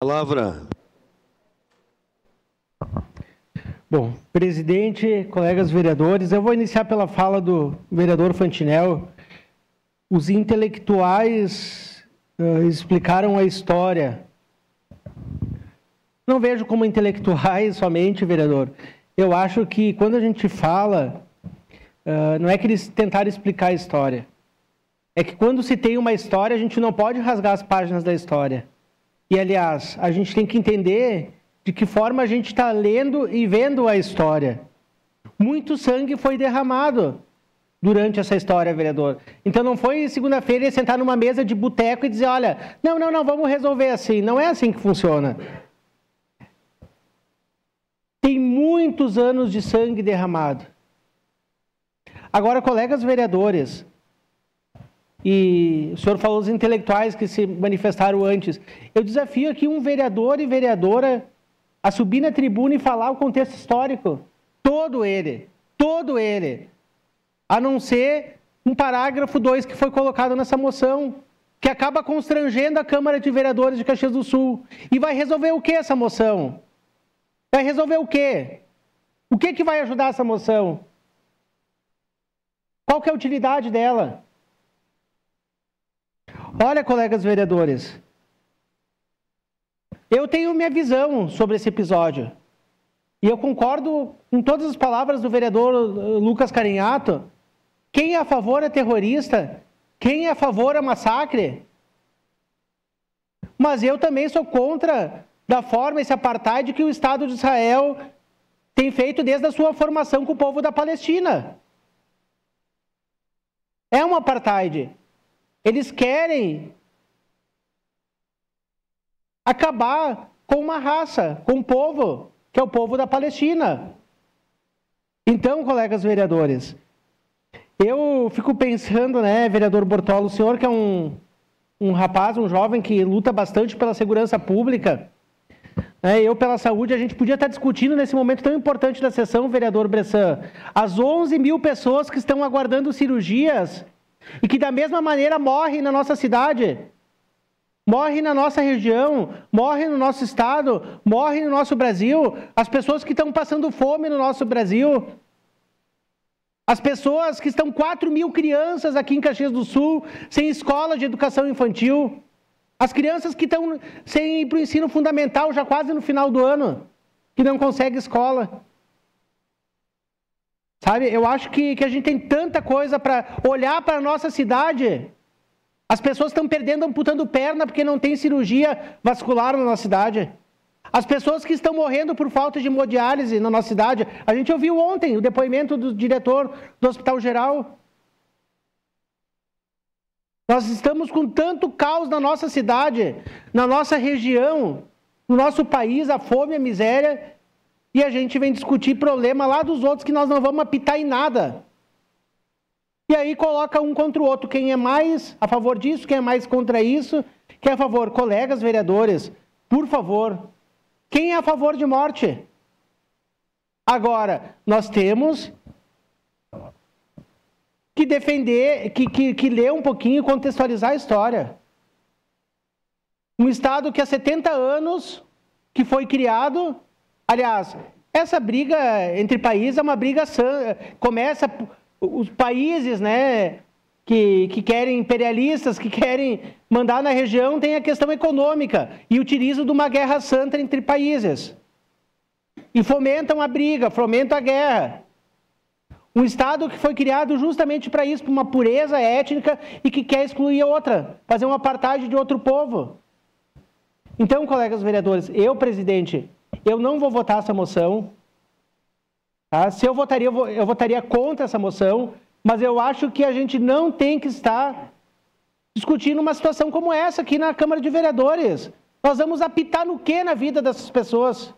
Palavra. Bom, presidente, colegas vereadores, eu vou iniciar pela fala do vereador Fantinel. Os intelectuais explicaram a história. Não vejo como intelectuais somente, vereador. Eu acho que quando a gente fala, não é que eles tentaram explicar a história. É que quando se tem uma história, a gente não pode rasgar as páginas da história. E, aliás, a gente tem que entender de que forma a gente está lendo e vendo a história. Muito sangue foi derramado durante essa história, vereador. Então não foi segunda-feira ele sentar numa mesa de boteco e dizer, olha, não, vamos resolver assim. Não é assim que funciona. Tem muitos anos de sangue derramado. Agora, colegas vereadores, e o senhor falou dos intelectuais que se manifestaram antes, eu desafio aqui um vereador e vereadora a subir na tribuna e falar o contexto histórico. Todo ele. A não ser um parágrafo 2 que foi colocado nessa moção, que acaba constrangendo a Câmara de Vereadores de Caxias do Sul. E vai resolver o que essa moção? Vai resolver o quê? O que vai ajudar essa moção? Qual que é a utilidade dela? Olha, colegas vereadores, eu tenho minha visão sobre esse episódio. E eu concordo com todas as palavras do vereador Lucas Carinhato. Quem é a favor é terrorista. Quem é a favor é massacre. Mas eu também sou contra da forma, esse apartheid que o Estado de Israel tem feito desde a sua formação com o povo da Palestina. É um apartheid. Eles querem acabar com uma raça, com um povo, que é o povo da Palestina. Então, colegas vereadores, eu fico pensando, né, vereador Bortolo, o senhor que é um rapaz, um jovem que luta bastante pela segurança pública, né, eu pela saúde, a gente podia estar discutindo nesse momento tão importante da sessão, vereador Bressan, as 11 mil pessoas que estão aguardando cirurgias e que da mesma maneira morrem na nossa cidade, morrem na nossa região, morrem no nosso estado, morrem no nosso Brasil, as pessoas que estão passando fome no nosso Brasil, as pessoas que estão 4 mil crianças aqui em Caxias do Sul sem escola de educação infantil, as crianças que estão sem ir para o ensino fundamental já quase no final do ano, que não conseguem escola. Sabe, eu acho que a gente tem tanta coisa para olhar para a nossa cidade. As pessoas estão perdendo, amputando perna porque não tem cirurgia vascular na nossa cidade. As pessoas que estão morrendo por falta de hemodiálise na nossa cidade. A gente ouviu ontem o depoimento do diretor do Hospital Geral. Nós estamos com tanto caos na nossa cidade, na nossa região, no nosso país, a fome, a miséria, e a gente vem discutir problema lá dos outros que nós não vamos apitar em nada. E aí coloca um contra o outro, quem é mais a favor disso, quem é mais contra isso, quem é a favor. Colegas vereadores, por favor, quem é a favor de morte? Agora, nós temos que defender, que ler um pouquinho e contextualizar a história. Um Estado que há 70 anos que foi criado, aliás, essa briga entre países é uma briga começa os países, né, que querem imperialistas, que querem mandar na região, tem a questão econômica e utilizam de uma guerra santa entre países. E fomentam a briga, fomentam a guerra. Um Estado que foi criado justamente para isso, para uma pureza étnica e que quer excluir a outra, fazer um apartheid de outro povo. Então, colegas vereadores, presidente, eu não vou votar essa moção. Tá? Se eu votaria contra essa moção, mas eu acho que a gente não tem que estar discutindo uma situação como essa aqui na Câmara de Vereadores. Nós vamos apitar no quê na vida dessas pessoas?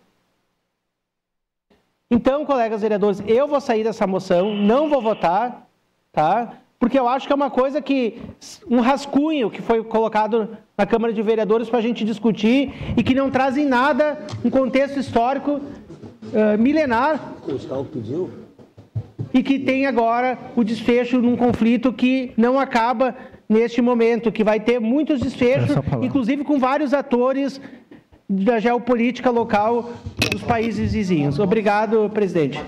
Então, colegas vereadores, eu vou sair dessa moção, não vou votar, tá? Porque eu acho que é uma coisa que, um rascunho que foi colocado na Câmara de Vereadores para a gente discutir e que não traz em nada um contexto histórico milenar e que tem agora o desfecho num conflito que não acaba neste momento, que vai ter muitos desfechos, inclusive com vários atores da geopolítica local dos países vizinhos. Obrigado, presidente.